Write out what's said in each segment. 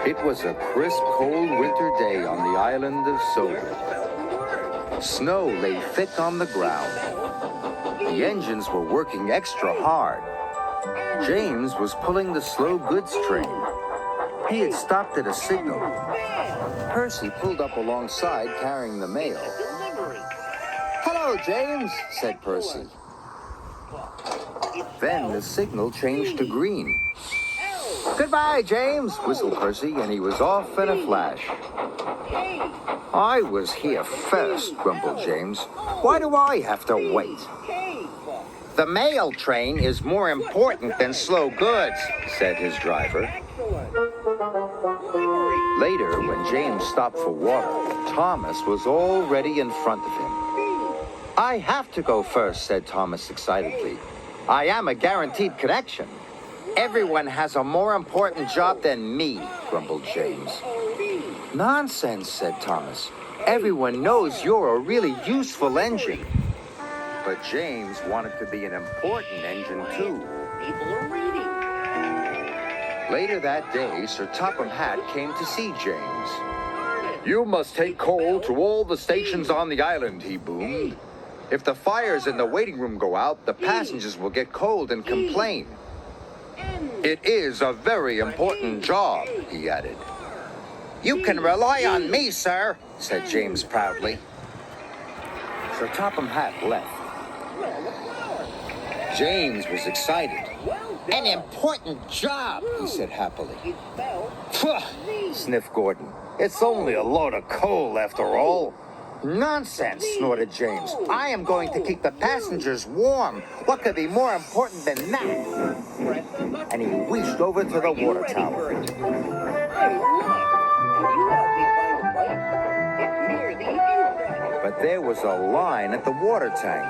It was a crisp, cold winter day on the island of Sodor. Snow lay thick on the ground. The engines were working extra hard. James was pulling the slow goods train. He had stopped at a signal. Percy pulled up alongside carrying the mail. "Hello, James," said Percy. Then the signal changed to green. "Goodbye, James," whistled Percy, and he was off in a flash. "I was here first," grumbled James. "Why do I have to wait?" "The mail train is more important than slow goods," said his driver. Later, when James stopped for water, Thomas was already in front of him. "I have to go first," said Thomas excitedly. "I am a guaranteed connection." "Everyone has a more important job than me," grumbled James. "Nonsense," said Thomas. "Everyone knows you're a really useful engine." But James wanted to be an important engine, too. People are reading. Later that day, Sir Topham Hatt came to see James. "You must take coal to all the stations on the island," he boomed. "If the fires in the waiting room go out, the passengers will get cold and complain." "It is a very important job," he added. "You can rely on me, sir," said James proudly. Sir Topham Hatt left. James was excited. "An important job," he said happily. "Phew," sniffed Gordon. "It's only a load of coal after all." "Nonsense," snorted James. "I am going to keep the passengers warm. What could be more important than that?" And he reached over to the water tower. But there was a line at the water tank.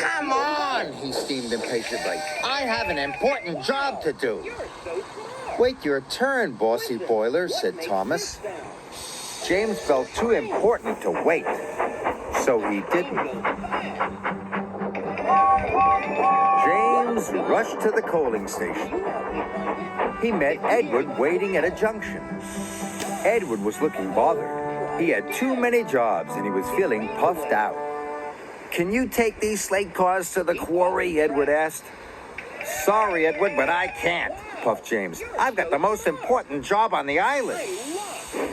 "Come on," he steamed impatiently. "I have an important job to do." "Wait your turn, bossy boiler," said Thomas. James felt too important to wait, so he didn't. James rushed to the coaling station. He met Edward waiting at a junction. Edward was looking bothered. He had too many jobs and he was feeling puffed out. "Can you take these slate cars to the quarry?" Edward asked. "Sorry, Edward, but I can't," puffed James. "I've got the most important job on the island."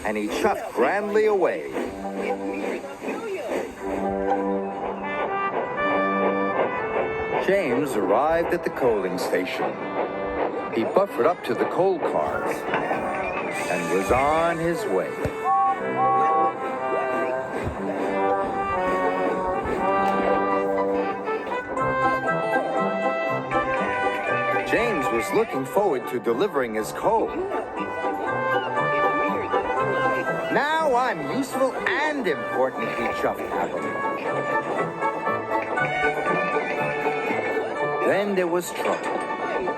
And he chuffed grandly away. James arrived at the coaling station. He buffered up to the coal cars and was on his way. James was looking forward to delivering his coal. "Now I'm useful and important," he chuffed happily. Then there was trouble.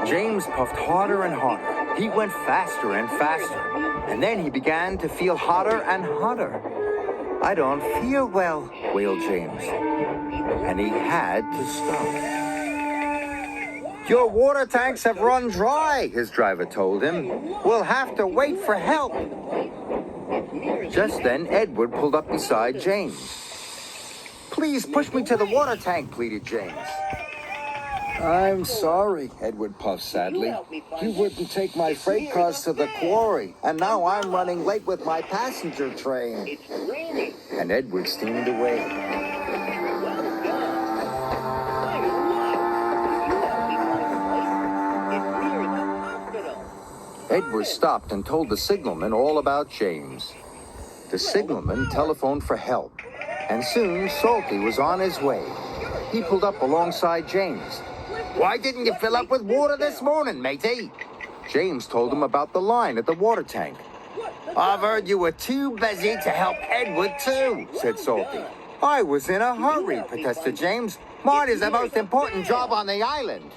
James puffed harder and harder. He went faster and faster. And then he began to feel hotter and hotter. "I don't feel well," wailed James. And he had to stop. "Your water tanks have run dry," his driver told him. "We'll have to wait for help." Just then, Edward pulled up beside James. "Please push me to the water tank," pleaded James. "I'm sorry," Edward puffed sadly. "You wouldn't take my freight cars to the quarry, and now I'm running late with my passenger train." And Edward steamed away. Edward stopped and told the signalman all about James. The signalman telephoned for help, and soon Salty was on his way. He pulled up alongside James. "Why didn't you fill up with water this morning, matey?" James told him about the line at the water tank. "I've heard you were too busy to help Edward too," said Salty. "I was in a hurry," protested James. "Mine is the most important job on the island."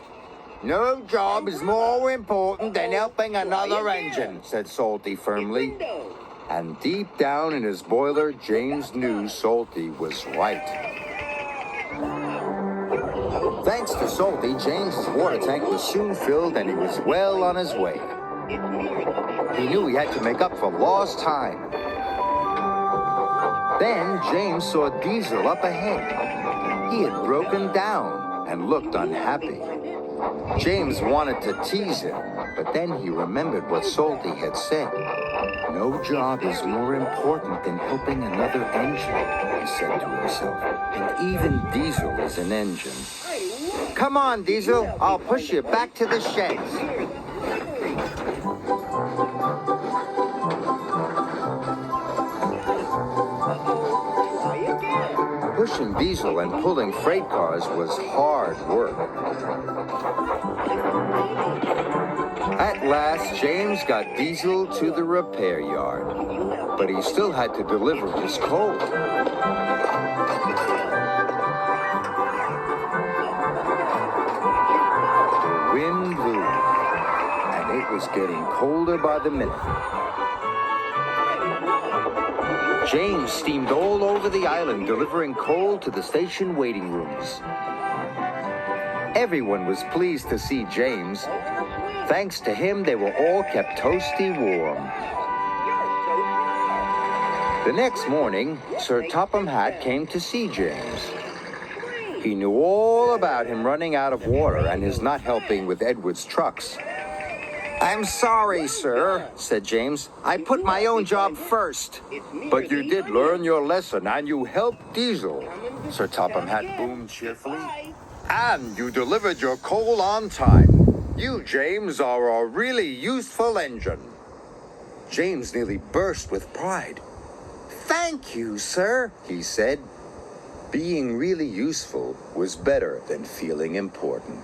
"No job is more important than helping another engine," said Salty firmly. And deep down in his boiler, James knew Salty was right. Thanks to Salty, James's water tank was soon filled and he was well on his way. He knew he had to make up for lost time. Then James saw Diesel up ahead. He had broken down and looked unhappy. James wanted to tease him, but then he remembered what Salty had said. No job is more important than helping another engine, he said to himself. And even Diesel is an engine. Come on, Diesel. I'll push you back to the sheds. Pushing Diesel and pulling freight cars was hard work. At last, James got Diesel to the repair yard, but he still had to deliver his coal. The wind blew, and it was getting colder by the minute. James steamed all over the island, delivering coal to the station waiting rooms. Everyone was pleased to see James. Thanks to him, they were all kept toasty warm. The next morning, Sir Topham Hatt came to see James. He knew all about him running out of water and his not helping with Edward's trucks. I'm sorry, sir, said James. I put my own job first. But you did learn your lesson, and you helped Diesel, Sir Topham Hatt boomed cheerfully. And you delivered your coal on time. You, James, are a really useful engine. James nearly burst with pride. Thank you, sir, he said. Being really useful was better than feeling important.